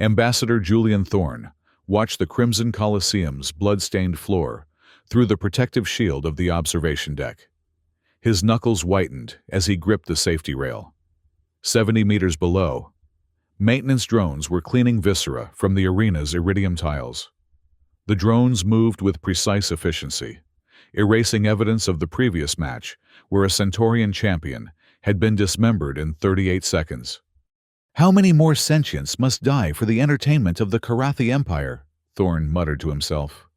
Ambassador Julian Thorne watched the Crimson Colosseum's blood-stained floor through the protective shield of the observation deck. His knuckles whitened as he gripped the safety rail. 70 meters below, maintenance drones were cleaning viscera from the arena's iridium tiles. The drones moved with precise efficiency, erasing evidence of the previous match where a Centaurian champion had been dismembered in 38 seconds. "How many more sentients must die for the entertainment of the Karathi Empire?" Thorne muttered to himself.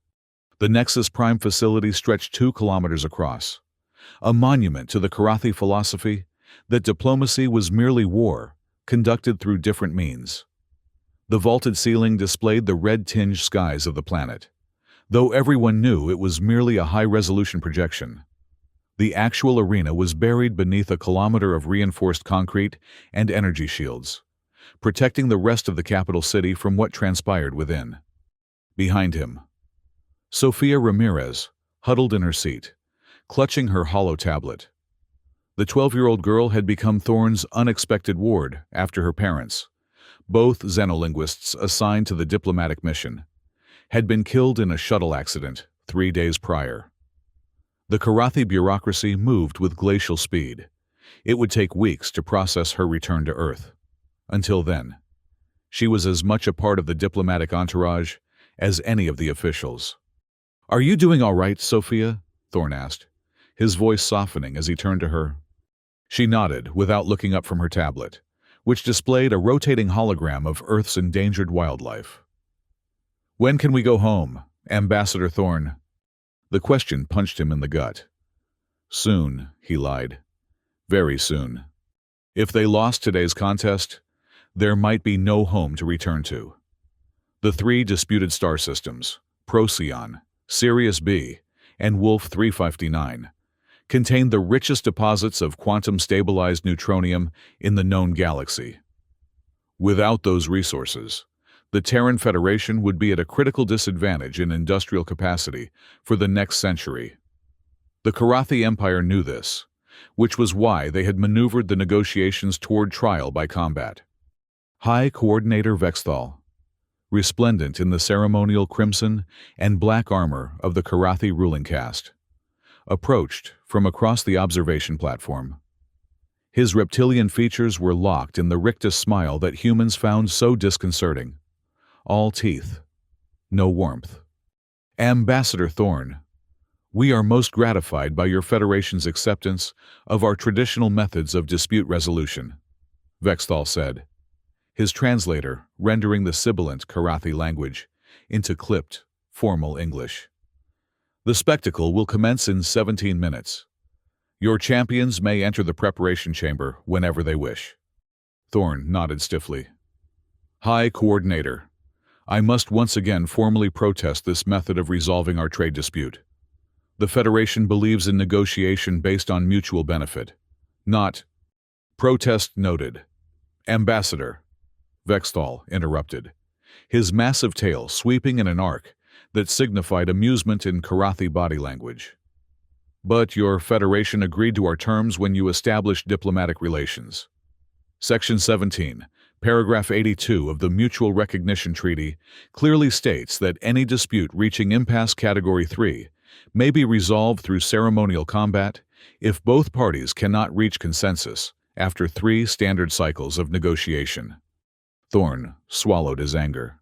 The Nexus Prime facility stretched 2 kilometers across, a monument to the Karathi philosophy that diplomacy was merely war, conducted through different means. The vaulted ceiling displayed the red-tinged skies of the planet, though everyone knew it was merely a high-resolution projection. The actual arena was buried beneath a kilometer of reinforced concrete and energy shields, protecting the rest of the capital city from what transpired within. Behind him, Sofia Ramirez huddled in her seat, clutching her hollow tablet. The 12-year-old girl had become Thorne's unexpected ward after her parents, both xenolinguists assigned to the diplomatic mission, had been killed in a shuttle accident 3 days prior. The Karathi bureaucracy moved with glacial speed. It would take weeks to process her return to Earth. Until then, she was as much a part of the diplomatic entourage as any of the officials. "Are you doing all right, Sophia?" Thorne asked, his voice softening as he turned to her. She nodded without looking up from her tablet, which displayed a rotating hologram of Earth's endangered wildlife. "When can we go home, Ambassador Thorne?" The question punched him in the gut. "Soon," he lied. "Very soon. If they lost today's contest, there might be no home to return to." The 3 disputed star systems, Procyon, Sirius B, and Wolf 359, contained the richest deposits of quantum-stabilized neutronium in the known galaxy. Without those resources, the Terran Federation would be at a critical disadvantage in industrial capacity for the next century. The Karathi Empire knew this, which was why they had maneuvered the negotiations toward trial by combat. High Coordinator Vexthal, resplendent in the ceremonial crimson and black armor of the Karathi ruling caste, approached from across the observation platform. His reptilian features were locked in the rictus smile that humans found so disconcerting. All teeth, no warmth. "Ambassador Thorne, we are most gratified by your Federation's acceptance of our traditional methods of dispute resolution," Vexthal said, his translator rendering the sibilant Karathi language into clipped, formal English. "The spectacle will commence in 17 minutes. Your champions may enter the preparation chamber whenever they wish." Thorne nodded stiffly. "High Coordinator, I must once again formally protest this method of resolving our trade dispute. The Federation believes in negotiation based on mutual benefit, not—" "Protest noted. Ambassador," Vexthal interrupted, his massive tail sweeping in an arc that signified amusement in Karathi body language. "But your Federation agreed to our terms when you established diplomatic relations. Section 17, Paragraph 82 of the Mutual Recognition Treaty clearly states that any dispute reaching impasse Category 3 may be resolved through ceremonial combat if both parties cannot reach consensus after 3 standard cycles of negotiation." Thorne swallowed his anger.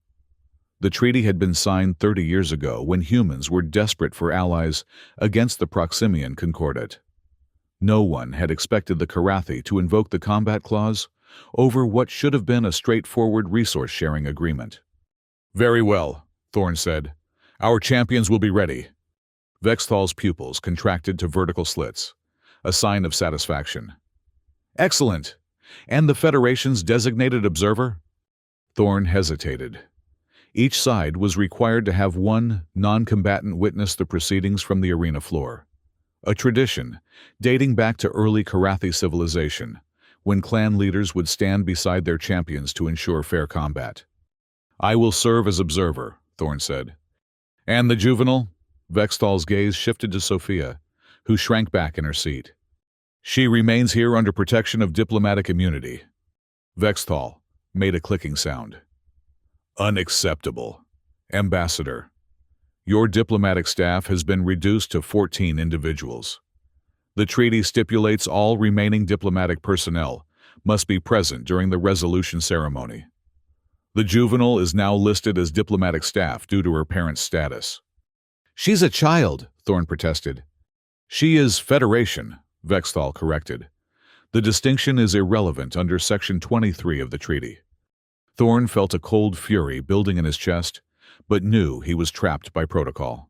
The treaty had been signed 30 years ago when humans were desperate for allies against the Proximian Concordat. No one had expected the Karathi to invoke the combat clause over what should have been a straightforward resource-sharing agreement. "Very well," Thorne said. "Our champions will be ready." Vexthal's pupils contracted to vertical slits, a sign of satisfaction. "Excellent. And the Federation's designated observer?" Thorne hesitated. Each side was required to have one non-combatant witness the proceedings from the arena floor, a tradition dating back to early Karathi civilization, when clan leaders would stand beside their champions to ensure fair combat. "I will serve as observer," Thorne said. "And the juvenile?" Vexthal's gaze shifted to Sophia, who shrank back in her seat. "She remains here under protection of diplomatic immunity." Vexthal made a clicking sound. Unacceptable. Ambassador, your diplomatic staff has been reduced to 14 individuals. The treaty stipulates all remaining diplomatic personnel must be present during the resolution ceremony. The juvenile is now listed as diplomatic staff due to her parent's status. She's a child, Thorne protested. She is Federation, Vexthal corrected. The distinction is irrelevant under Section 23 of the treaty. Thorne felt a cold fury building in his chest, but knew he was trapped by protocol.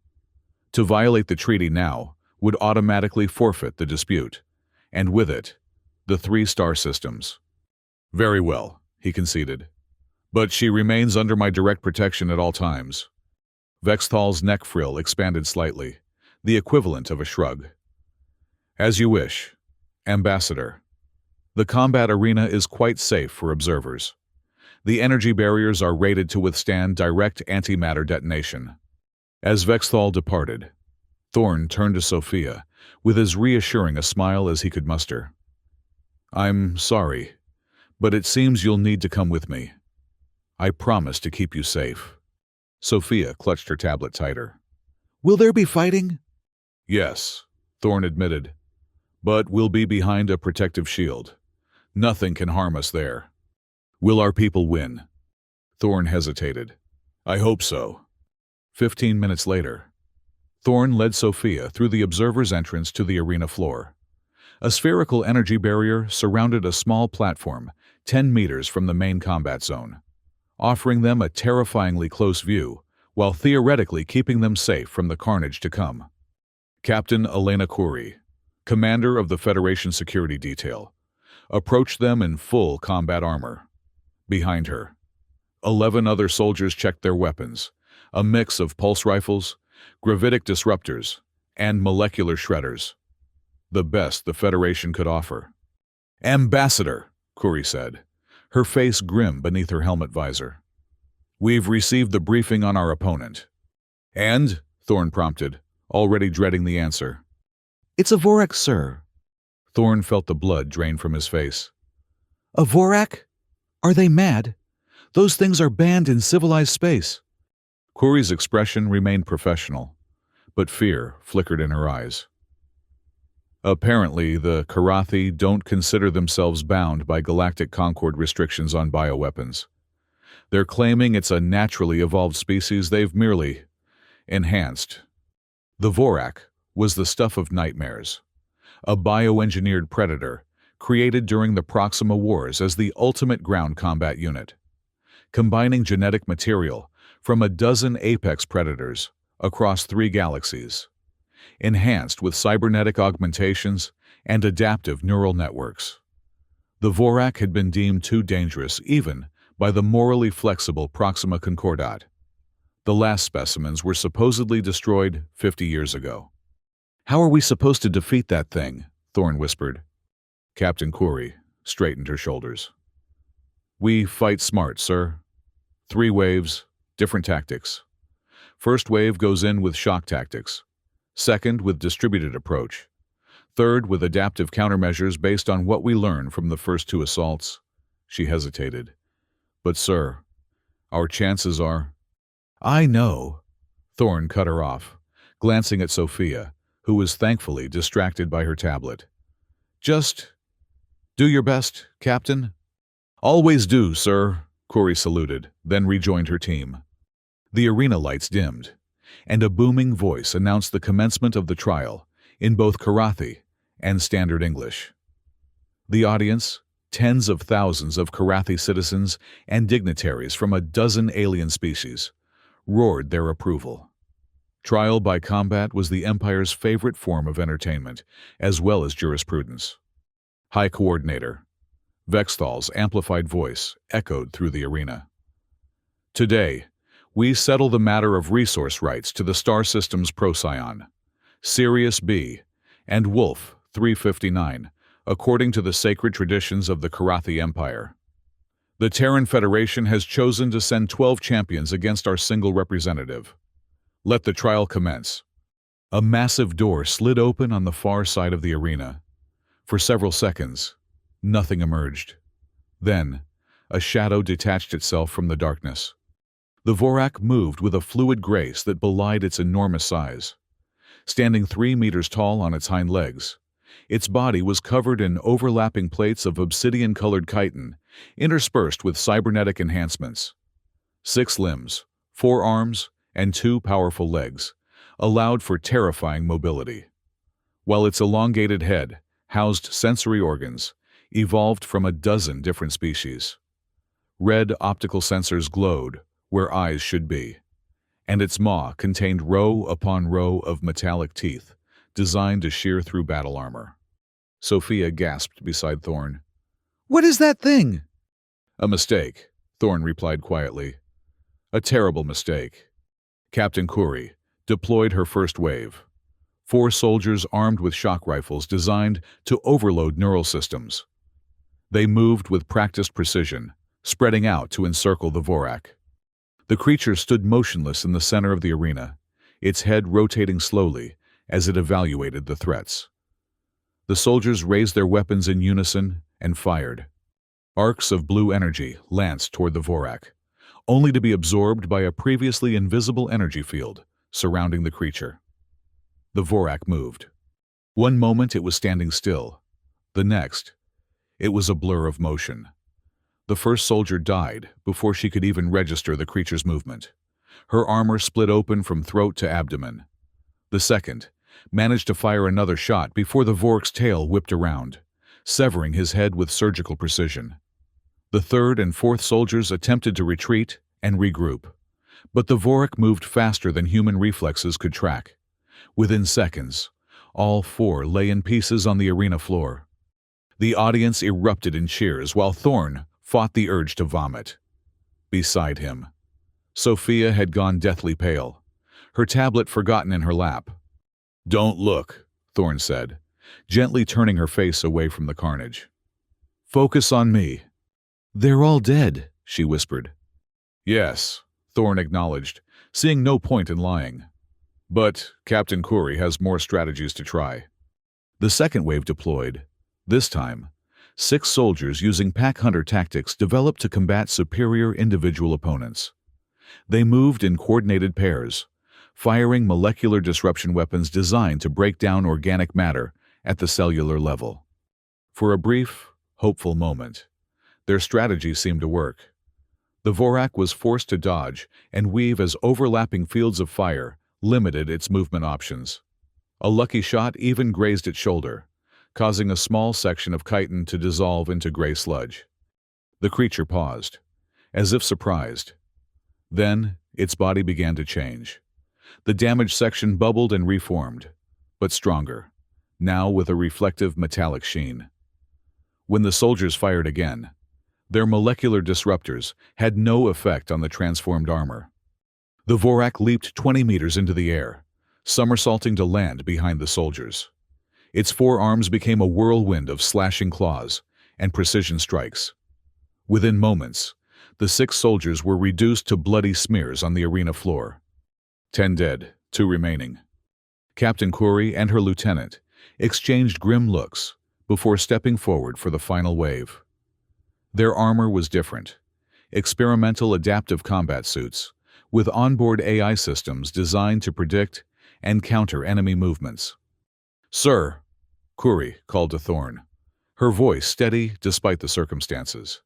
To violate the treaty now would automatically forfeit the dispute, and with it, the 3 star systems. Very well, he conceded. But she remains under my direct protection at all times. Vexthal's neck frill expanded slightly, the equivalent of a shrug. As you wish, Ambassador. The combat arena is quite safe for observers. The energy barriers are rated to withstand direct antimatter detonation. As Vexthal departed, Thorne turned to Sophia with as reassuring a smile as he could muster. I'm sorry, but it seems you'll need to come with me. I promise to keep you safe. Sophia clutched her tablet tighter. Will there be fighting? Yes, Thorne admitted. But we'll be behind a protective shield. Nothing can harm us there. Will our people win? Thorne hesitated. I hope so. 15 minutes later, Thorne led Sophia through the observer's entrance to the arena floor. A spherical energy barrier surrounded a small platform 10 meters from the main combat zone, offering them a terrifyingly close view while theoretically keeping them safe from the carnage to come. Captain Elena Khoury, commander of the Federation security detail, approached them in full combat armor. Behind her, 11 other soldiers checked their weapons, a mix of pulse rifles, gravitic disruptors, and molecular shredders. The best the Federation could offer. Ambassador, Khoury said, her face grim beneath her helmet visor. We've received the briefing on our opponent. And, Thorne prompted, already dreading the answer. It's a Vorak, sir. Thorne felt the blood drain from his face. A Vorak? Are they mad? Those things are banned in civilized space. Khoury's expression remained professional, but fear flickered in her eyes. Apparently, the Karathi don't consider themselves bound by Galactic Concord restrictions on bioweapons. They're claiming it's a naturally evolved species they've merely enhanced. The Vorak was the stuff of nightmares, a bioengineered predator created during the Proxima Wars as the ultimate ground combat unit, combining genetic material from a dozen apex predators across 3 galaxies, enhanced with cybernetic augmentations and adaptive neural networks. The Vorak had been deemed too dangerous even by the morally flexible Proxima Concordat. The last specimens were supposedly destroyed 50 years ago. How are we supposed to defeat that thing? Thorne whispered. Captain Khoury straightened her shoulders. We fight smart, sir. 3 waves, different tactics. First wave goes in with shock tactics. Second, with distributed approach. Third, with adaptive countermeasures based on what we learn from the first 2 assaults. She hesitated. But, sir, our chances are... I know. Thorne cut her off, glancing at Sophia, who was thankfully distracted by her tablet. Just do your best, Captain. Always do, sir, Khoury saluted, then rejoined her team. The arena lights dimmed, and a booming voice announced the commencement of the trial in both Karathi and Standard English. The audience, tens of thousands of Karathi citizens and dignitaries from a dozen alien species, roared their approval. Trial by combat was the Empire's favorite form of entertainment, as well as jurisprudence. High Coordinator, Vexthal's amplified voice echoed through the arena. Today, we settle the matter of resource rights to the star systems Procyon, Sirius B, and Wolf 359, according to the sacred traditions of the Karathi Empire. The Terran Federation has chosen to send 12 champions against our single representative. Let the trial commence. A massive door slid open on the far side of the arena. For several seconds, nothing emerged. Then, a shadow detached itself from the darkness. The Vorak moved with a fluid grace that belied its enormous size. Standing 3 meters tall on its hind legs, its body was covered in overlapping plates of obsidian-colored chitin, interspersed with cybernetic enhancements. 6 limbs, 4 arms, and 2 powerful legs allowed for terrifying mobility, while its elongated head housed sensory organs evolved from a dozen different species. Red optical sensors glowed where eyes should be, and its maw contained row upon row of metallic teeth designed to shear through battle armor. Sophia gasped beside Thorn. "What is that thing?" "A mistake," Thorn replied quietly. "A terrible mistake." Captain Kuri deployed her first wave. 4 soldiers armed with shock rifles designed to overload neural systems. They moved with practiced precision, spreading out to encircle the Vorak. The creature stood motionless in the center of the arena, its head rotating slowly as it evaluated the threats. The soldiers raised their weapons in unison and fired. Arcs of blue energy lanced toward the Vorak, only to be absorbed by a previously invisible energy field surrounding the creature. The Vorak moved. One moment it was standing still. The next, it was a blur of motion. The first soldier died before she could even register the creature's movement. Her armor split open from throat to abdomen. The second managed to fire another shot before the Vorak's tail whipped around, severing his head with surgical precision. The third and fourth soldiers attempted to retreat and regroup, but the Vorak moved faster than human reflexes could track. Within seconds, all 4 lay in pieces on the arena floor. The audience erupted in cheers while Thorn fought the urge to vomit. Beside him, Sophia had gone deathly pale, her tablet forgotten in her lap. "Don't look," Thorn said, gently turning her face away from the carnage. "Focus on me." "They're all dead," she whispered. "Yes," Thorn acknowledged, seeing no point in lying. "But Captain Kuri has more strategies to try." The second wave deployed. This time, 6 soldiers using pack hunter tactics developed to combat superior individual opponents. They moved in coordinated pairs, firing molecular disruption weapons designed to break down organic matter at the cellular level. For a brief, hopeful moment, their strategy seemed to work. The Vorak was forced to dodge and weave as overlapping fields of fire limited its movement options. A lucky shot even grazed its shoulder, causing a small section of chitin to dissolve into gray sludge. The creature paused, as if surprised. Then, its body began to change. The damaged section bubbled and reformed, but stronger, now with a reflective metallic sheen. When the soldiers fired again, their molecular disruptors had no effect on the transformed armor. The Vorak leaped 20 meters into the air, somersaulting to land behind the soldiers. Its 4 arms became a whirlwind of slashing claws and precision strikes. Within moments, the 6 soldiers were reduced to bloody smears on the arena floor. 10 dead, 2 remaining. Captain Kuri and her lieutenant exchanged grim looks before stepping forward for the final wave. Their armor was different. Experimental adaptive combat suits, with onboard AI systems designed to predict and counter enemy movements. "Sir," Kuri called to Thorn, her voice steady despite the circumstances.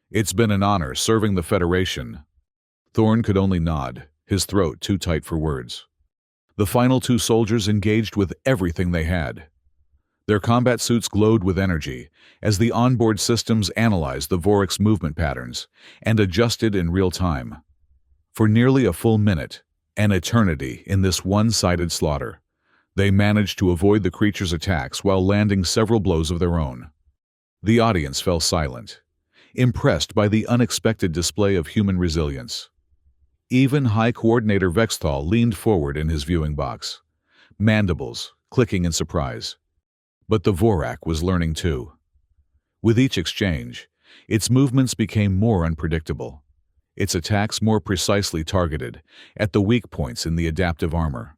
"It's been an honor serving the Federation." Thorn could only nod, his throat too tight for words. The final 2 soldiers engaged with everything they had. Their combat suits glowed with energy as the onboard systems analyzed the Vorak's movement patterns and adjusted in real time. For nearly a full minute, an eternity in this one-sided slaughter, they managed to avoid the creature's attacks while landing several blows of their own. The audience fell silent, impressed by the unexpected display of human resilience. Even High Coordinator Vexthal leaned forward in his viewing box, mandibles clicking in surprise. But the Vorak was learning too. With each exchange, its movements became more unpredictable, its attacks more precisely targeted at the weak points in the adaptive armor.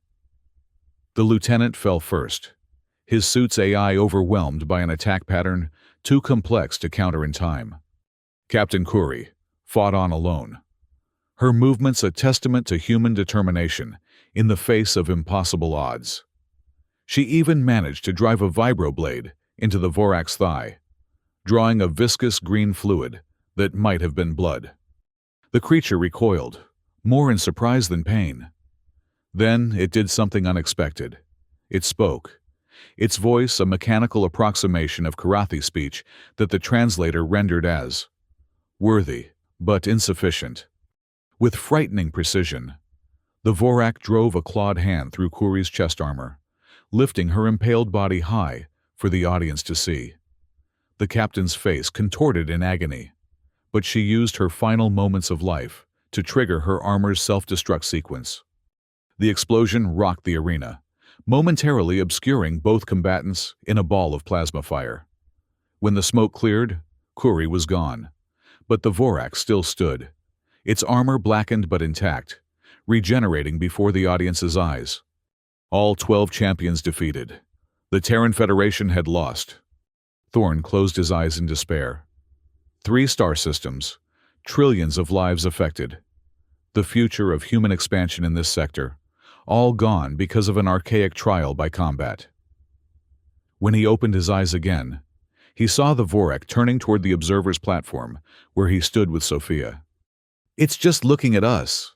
The lieutenant fell first, his suit's AI overwhelmed by an attack pattern too complex to counter in time. Captain Kuri fought on alone, her movements a testament to human determination in the face of impossible odds. She even managed to drive a vibroblade into the Vorak's thigh, drawing a viscous green fluid that might have been blood. The creature recoiled, more in surprise than pain. Then it did something unexpected. It spoke, its voice a mechanical approximation of Karathi speech that the translator rendered as worthy, but insufficient. With frightening precision, the Vorak drove a clawed hand through Kuri's chest armor, lifting her impaled body high for the audience to see. The captain's face contorted in agony, but she used her final moments of life to trigger her armor's self-destruct sequence. The explosion rocked the arena, momentarily obscuring both combatants in a ball of plasma fire. When the smoke cleared, Kuri was gone, but the Vorak still stood, its armor blackened but intact, regenerating before the audience's eyes. All 12 champions defeated. The Terran Federation had lost. Thorn closed his eyes in despair. 3 star systems, trillions of lives affected. The future of human expansion in this sector, all gone because of an archaic trial by combat. When he opened his eyes again, he saw the Vorak turning toward the observer's platform, where he stood with Sophia. "It's just looking at us,"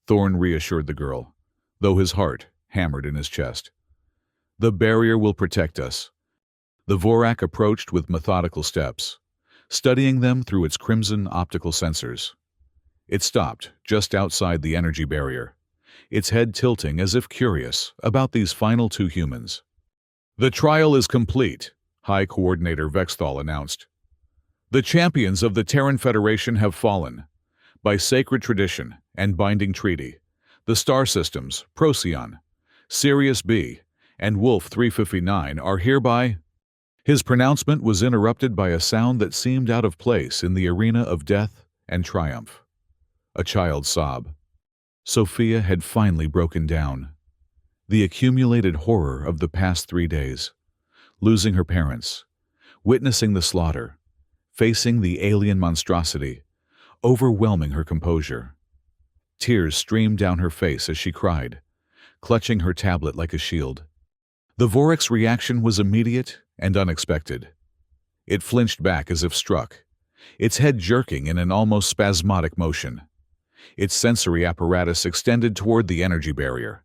Thorn reassured the girl, though his heart hammered in his chest. "The barrier will protect us." The Vorak approached with methodical steps, studying them through its crimson optical sensors. It stopped just outside the energy barrier, its head tilting as if curious about these final 2 humans. "The trial is complete," High Coordinator Vexthal announced. "The champions of the Terran Federation have fallen. By sacred tradition and binding treaty, the star systems, Procyon, Sirius B, and Wolf 359 are hereby—" His pronouncement was interrupted by a sound that seemed out of place in the arena of death and triumph. A child's sob. Sophia had finally broken down. The accumulated horror of the past 3 days, losing her parents, witnessing the slaughter, facing the alien monstrosity, overwhelming her composure. Tears streamed down her face as she cried, clutching her tablet like a shield. The Vorak's reaction was immediate and unexpected. It flinched back as if struck, its head jerking in an almost spasmodic motion. Its sensory apparatus extended toward the energy barrier,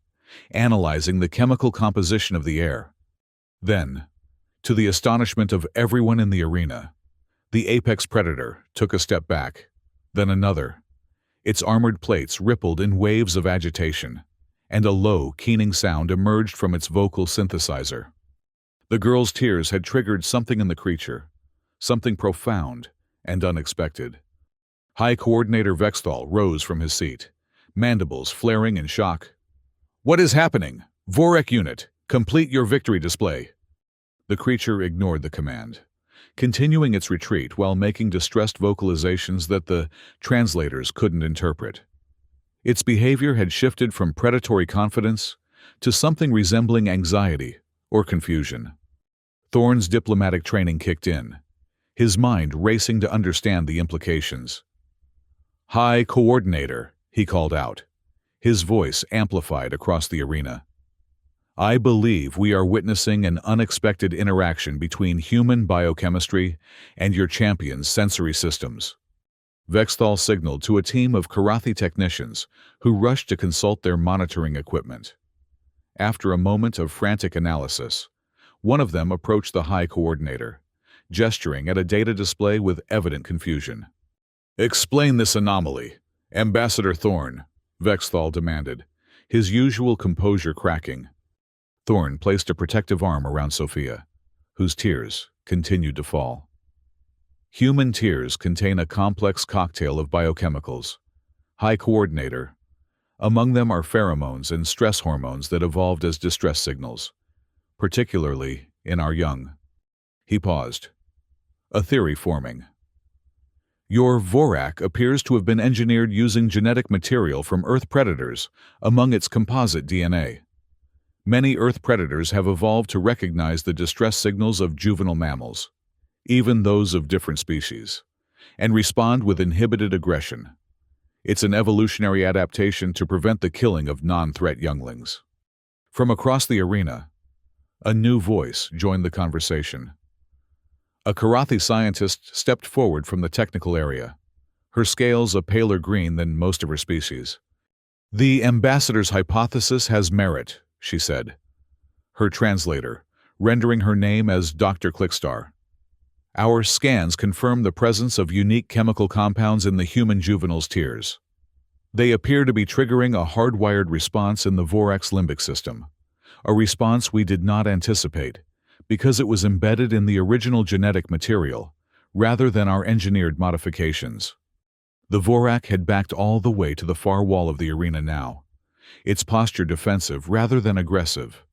analyzing the chemical composition of the air. Then, to the astonishment of everyone in the arena, the apex predator took a step back, then another. Its armored plates rippled in waves of agitation, and a low, keening sound emerged from its vocal synthesizer. The girl's tears had triggered something in the creature, something profound and unexpected. High Coordinator Vexthal rose from his seat, mandibles flaring in shock. "What is happening? Vorak unit, complete your victory display." The creature ignored the command, continuing its retreat while making distressed vocalizations that the translators couldn't interpret. Its behavior had shifted from predatory confidence to something resembling anxiety or confusion. Thorn's diplomatic training kicked in, his mind racing to understand the implications. "High Coordinator," he called out, his voice amplified across the arena. "I believe we are witnessing an unexpected interaction between human biochemistry and your champion's sensory systems." Vexthal signaled to a team of Karathi technicians who rushed to consult their monitoring equipment. After a moment of frantic analysis, one of them approached the High Coordinator, gesturing at a data display with evident confusion. "Explain this anomaly, Ambassador Thorn," Vexthal demanded, his usual composure cracking. Thorn placed a protective arm around Sophia, whose tears continued to fall. Human tears contain a complex cocktail of biochemicals. High Coordinator. Among them are pheromones and stress hormones that evolved as distress signals, particularly in our young. He paused, a theory forming. "Your Vorak appears to have been engineered using genetic material from Earth predators among its composite DNA. Many Earth predators have evolved to recognize the distress signals of juvenile mammals, even those of different species, and respond with inhibited aggression. It's an evolutionary adaptation to prevent the killing of non-threat younglings. From across the arena, a new voice joined the conversation. A Karathi scientist stepped forward from the technical area, her scales a paler green than most of her species. "The ambassador's hypothesis has merit," she said. Her translator, rendering her name as Dr. Clickstar. "Our scans confirm the presence of unique chemical compounds in the human juvenile's tears. They appear to be triggering a hardwired response in the Vorax limbic system, a response we did not anticipate, because it was embedded in the original genetic material, rather than our engineered modifications." The Vorak had backed all the way to the far wall of the arena now, its posture defensive rather than aggressive.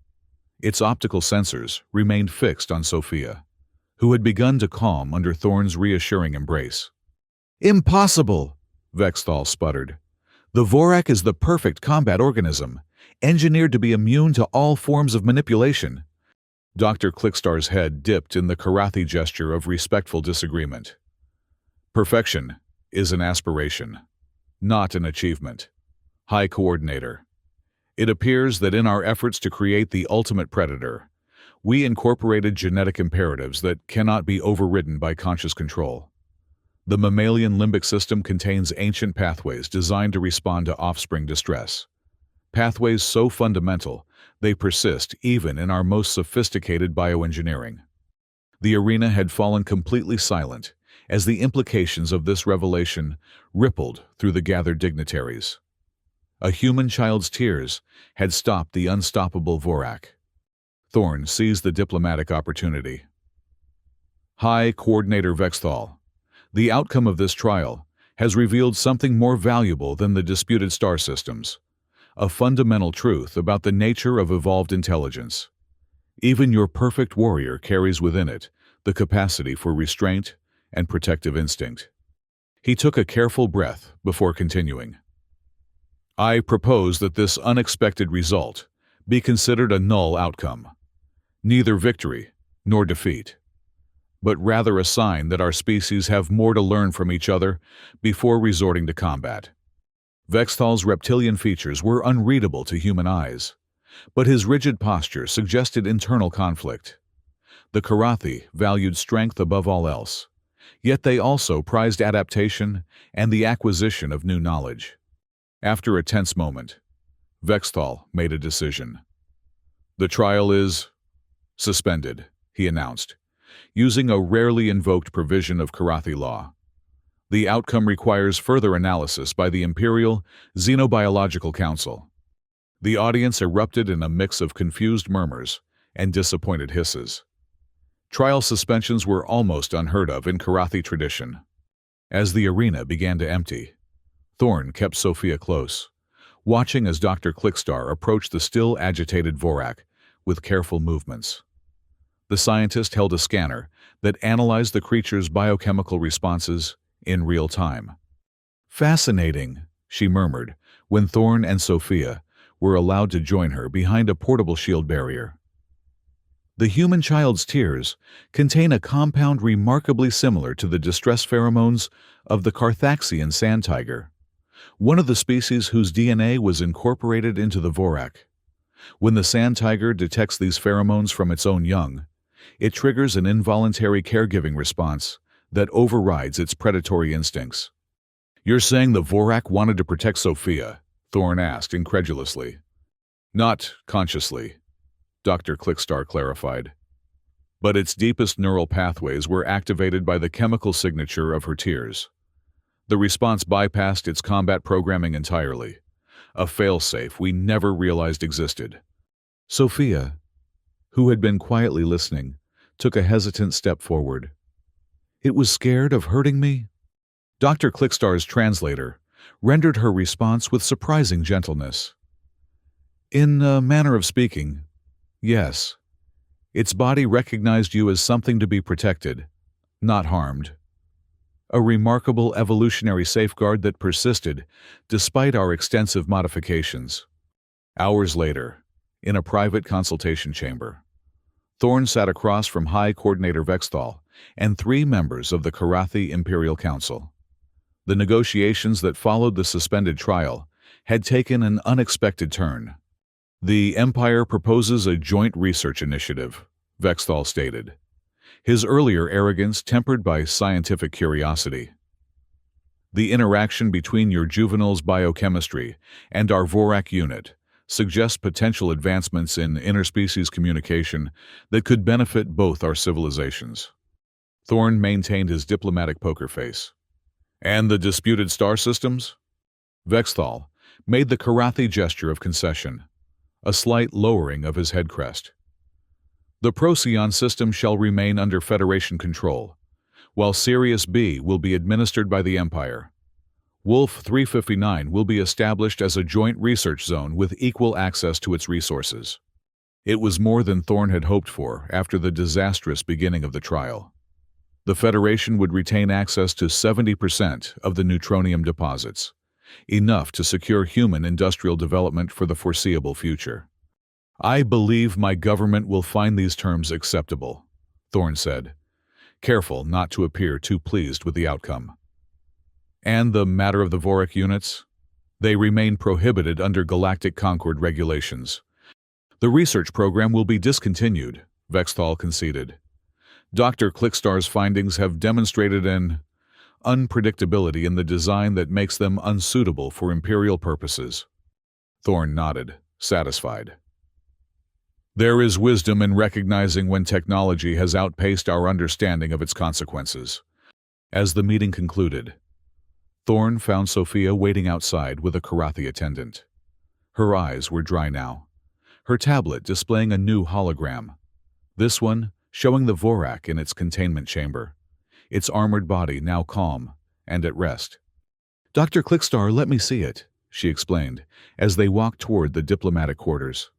Its optical sensors remained fixed on Sophia, who had begun to calm under Thorn's reassuring embrace. "Impossible!" Vexthal sputtered. "The Vorak is the perfect combat organism, engineered to be immune to all forms of manipulation." Dr. Clickstar's head dipped in the Karathi gesture of respectful disagreement. "Perfection is an aspiration, not an achievement. High Coordinator, it appears that in our efforts to create the ultimate predator, we incorporated genetic imperatives that cannot be overridden by conscious control. The mammalian limbic system contains ancient pathways designed to respond to offspring distress. Pathways so fundamental, they persist even in our most sophisticated bioengineering." The arena had fallen completely silent as the implications of this revelation rippled through the gathered dignitaries. A human child's tears had stopped the unstoppable Vorak. Thorn seized the diplomatic opportunity. "High Coordinator Vexthal, the outcome of this trial has revealed something more valuable than the disputed star systems, a fundamental truth about the nature of evolved intelligence. Even your perfect warrior carries within it the capacity for restraint and protective instinct." He took a careful breath before continuing. "I propose that this unexpected result be considered a null outcome, neither victory nor defeat, but rather a sign that our species have more to learn from each other before resorting to combat." Vexthal's reptilian features were unreadable to human eyes, but his rigid posture suggested internal conflict. The Karathi valued strength above all else, yet they also prized adaptation and the acquisition of new knowledge. After a tense moment, Vexthal made a decision. "The trial is suspended," he announced, using a rarely invoked provision of Karathi law. "The outcome requires further analysis by the Imperial Xenobiological Council." The audience erupted in a mix of confused murmurs and disappointed hisses. Trial suspensions were almost unheard of in Karathi tradition. As the arena began to empty, Thorn kept Sophia close, watching as Dr. Clickstar approached the still agitated Vorak with careful movements. The scientist held a scanner that analyzed the creature's biochemical responses in real time. "Fascinating," she murmured when Thorn and Sophia were allowed to join her behind a portable shield barrier. "The human child's tears contain a compound remarkably similar to the distress pheromones of the Carthaxian sand tiger, one of the species whose DNA was incorporated into the Vorak. When the sand tiger detects these pheromones from its own young, it triggers an involuntary caregiving response that overrides its predatory instincts." "You're saying the Vorak wanted to protect Sophia?" Thorn asked incredulously. "Not consciously," Dr. Clickstar clarified. "But its deepest neural pathways were activated by the chemical signature of her tears. The response bypassed its combat programming entirely, a failsafe we never realized existed." Sophia, who had been quietly listening, took a hesitant step forward. "It was scared of hurting me?" Dr. Clickstar's translator rendered her response with surprising gentleness. "In a manner of speaking, yes. Its body recognized you as something to be protected, not harmed. A remarkable evolutionary safeguard that persisted despite our extensive modifications." Hours later, in a private consultation chamber, Thorn sat across from High Coordinator Vexthal and 3 members of the Karathi Imperial Council. The negotiations that followed the suspended trial had taken an unexpected turn. The Empire proposes a joint research initiative, Vexthal stated, his earlier arrogance tempered by scientific curiosity. The interaction between your juvenile's biochemistry and our Vorak unit suggests potential advancements in interspecies communication that could benefit both our civilizations. Thorn maintained his diplomatic poker face. And the disputed star systems? Vexthal made the Karathi gesture of concession, a slight lowering of his head crest. The Procyon system shall remain under Federation control, while Sirius B will be administered by the Empire. Wolf 359 will be established as a joint research zone with equal access to its resources. It was more than Thorn had hoped for after the disastrous beginning of the trial. The Federation would retain access to 70% of the neutronium deposits, enough to secure human industrial development for the foreseeable future. I believe my government will find these terms acceptable, Thorn said, careful not to appear too pleased with the outcome. And the matter of the Vorak units? They remain prohibited under Galactic Concord regulations. The research program will be discontinued, Vexthal conceded. Dr. Clickstar's findings have demonstrated an unpredictability in the design that makes them unsuitable for Imperial purposes. Thorn nodded, satisfied. There is wisdom in recognizing when technology has outpaced our understanding of its consequences. As the meeting concluded, Thorn found Sophia waiting outside with a Karathi attendant. Her eyes were dry now, her tablet displaying a new hologram, this one showing the Vorak in its containment chamber, its armored body now calm and at rest. Dr. Clickstar, let me see it, she explained, as they walked toward the diplomatic quarters.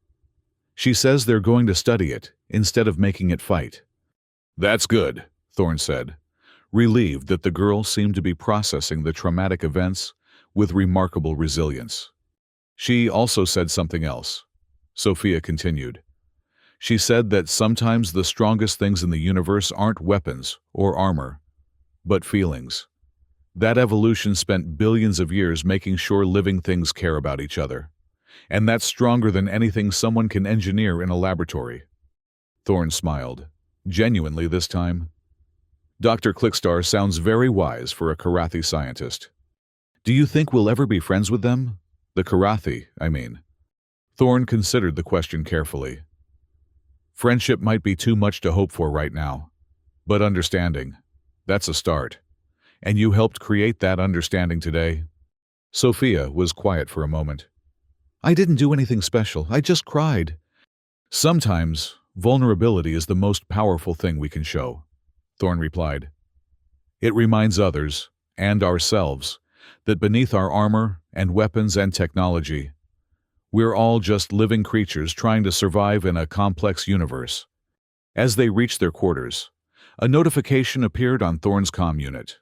She says they're going to study it, instead of making it fight. That's good, Thorn said, relieved that the girl seemed to be processing the traumatic events with remarkable resilience. She also said something else, Sophia continued. She said that sometimes the strongest things in the universe aren't weapons or armor, but feelings. That evolution spent billions of years making sure living things care about each other. And that's stronger than anything someone can engineer in a laboratory. Thorn smiled, genuinely this time. Dr. Clickstar sounds very wise for a Karathi scientist. Do you think we'll ever be friends with them? The Karathi, I mean. Thorn considered the question carefully. Friendship might be too much to hope for right now, but understanding, that's a start. And you helped create that understanding today. Sophia was quiet for a moment. I didn't do anything special, I just cried. Sometimes, vulnerability is the most powerful thing we can show, Thorn replied. It reminds others, and ourselves, that beneath our armor and weapons and technology, we're all just living creatures trying to survive in a complex universe. As they reached their quarters, a notification appeared on Thorn's comm unit.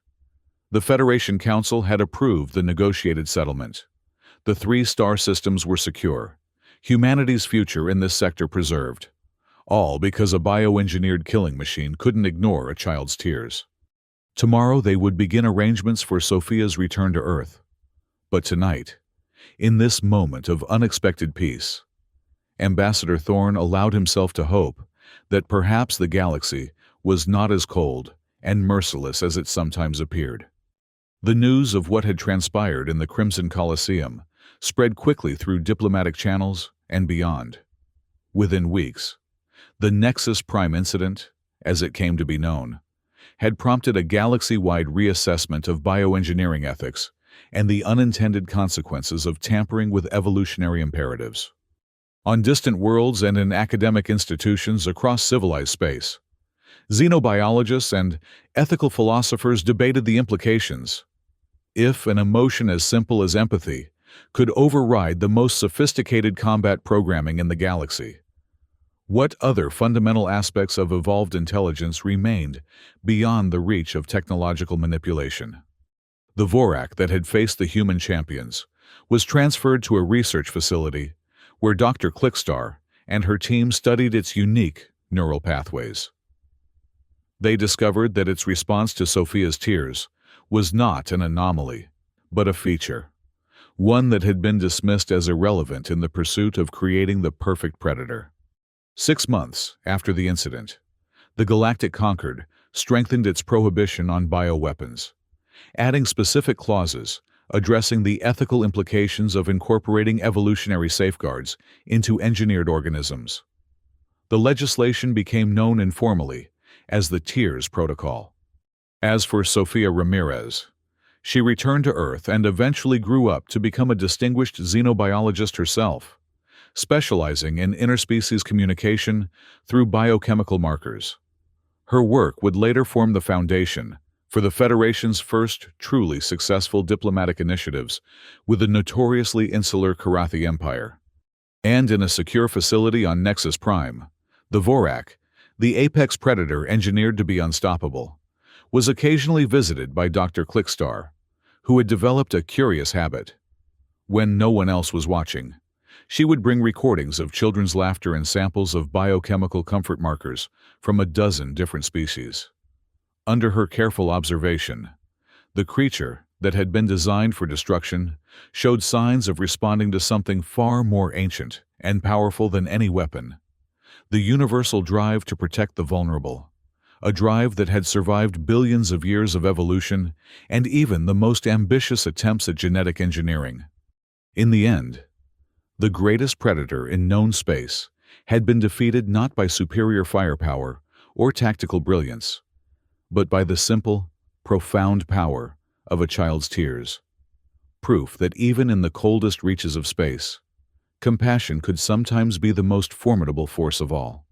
The Federation Council had approved the negotiated settlement. The 3 star systems were secure, humanity's future in this sector preserved, all because a bioengineered killing machine couldn't ignore a child's tears. Tomorrow they would begin arrangements for Sophia's return to Earth. But tonight, in this moment of unexpected peace, Ambassador Thorn allowed himself to hope that perhaps the galaxy was not as cold and merciless as it sometimes appeared. The news of what had transpired in the Crimson Coliseum spread quickly through diplomatic channels and beyond. Within weeks, the Nexus Prime incident, as it came to be known, had prompted a galaxy-wide reassessment of bioengineering ethics and the unintended consequences of tampering with evolutionary imperatives. On distant worlds and in academic institutions across civilized space, xenobiologists and ethical philosophers debated the implications. If an emotion as simple as empathy could override the most sophisticated combat programming in the galaxy, what other fundamental aspects of evolved intelligence remained beyond the reach of technological manipulation? The Vorak that had faced the human champions was transferred to a research facility where Dr. Clickstar and her team studied its unique neural pathways. They discovered that its response to Sophia's tears was not an anomaly, but a feature, one that had been dismissed as irrelevant in the pursuit of creating the perfect predator. 6 months after the incident, the Galactic Concord strengthened its prohibition on bioweapons, adding specific clauses addressing the ethical implications of incorporating evolutionary safeguards into engineered organisms. The legislation became known informally as the Tears Protocol. As for Sofia Ramirez, she returned to Earth and eventually grew up to become a distinguished xenobiologist herself, specializing in interspecies communication through biochemical markers. Her work would later form the foundation for the Federation's first truly successful diplomatic initiatives with the notoriously insular Karathi Empire. And in a secure facility on Nexus Prime, the Vorak, the apex predator engineered to be unstoppable, was occasionally visited by Dr. Clickstar, who had developed a curious habit. When no one else was watching, she would bring recordings of children's laughter and samples of biochemical comfort markers from a dozen different species. Under her careful observation, the creature that had been designed for destruction showed signs of responding to something far more ancient and powerful than any weapon: the universal drive to protect the vulnerable, a drive that had survived billions of years of evolution and even the most ambitious attempts at genetic engineering. In the end, the greatest predator in known space had been defeated not by superior firepower or tactical brilliance, but by the simple, profound power of a child's tears. Proof that even in the coldest reaches of space, compassion could sometimes be the most formidable force of all.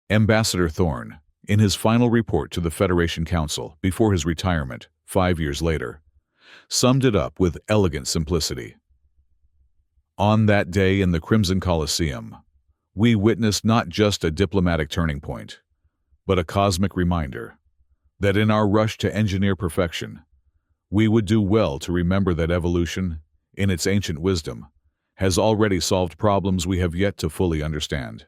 Ambassador Thorne, in his final report to the Federation Council before his retirement 5 years later, summed it up with elegant simplicity. On that day in the Crimson Coliseum, we witnessed not just a diplomatic turning point, but a cosmic reminder that in our rush to engineer perfection, we would do well to remember that evolution, in its ancient wisdom, has already solved problems we have yet to fully understand.